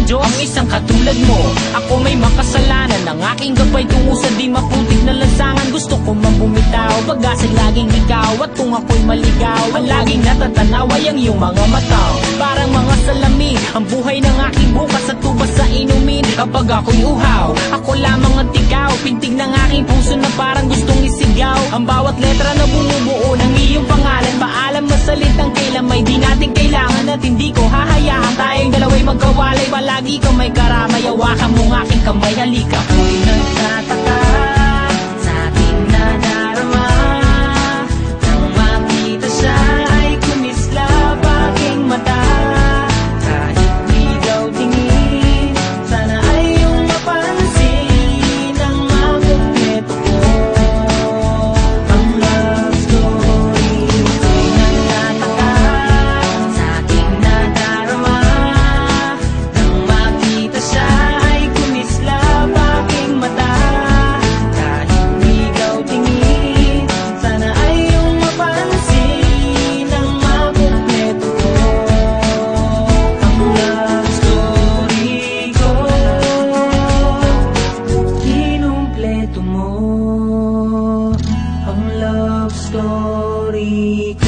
Diyos ang isang katulad mo. Ako may makasalanan ng aking gabay tungo sa di maputik na lansangan. Gusto ko man bumitaw, pag-asa'y laging ikaw. At kung ako'y maligaw, ang laging natatanaw ay ang iyong mga mata. Parang mga salamin, ang buhay ng aking bukas at tubas sa inumin. Kapag ako'y uhaw, ako lamang ang tigaw. Pintig ng aking puso na parang gustong isigaw. Ang bawat letra na bumubuo ng iyong pangalan. Paalam na salitang kailan may di natin kailangan. At hindi ko hahayaan tayong dalawa'y magkawalay. Palagi kang may karamay, hawakan mong aking kamay. Halika, ako'y nagtataka sa aking nadarama. Nang makita siya ay kumislap aking mata. Kahit di daw tingin, sana ay iyong mapansin ang makumpleto ko. Ang love story, ako'y nagtataka sa aking nadarama. Nang makita siya ay kumislap aking mata. Kahit di daw tingin, sana ay iyong mapansin ang makumpleto ko. Ang love story ko, kinumpleto mo. Ang love story ko.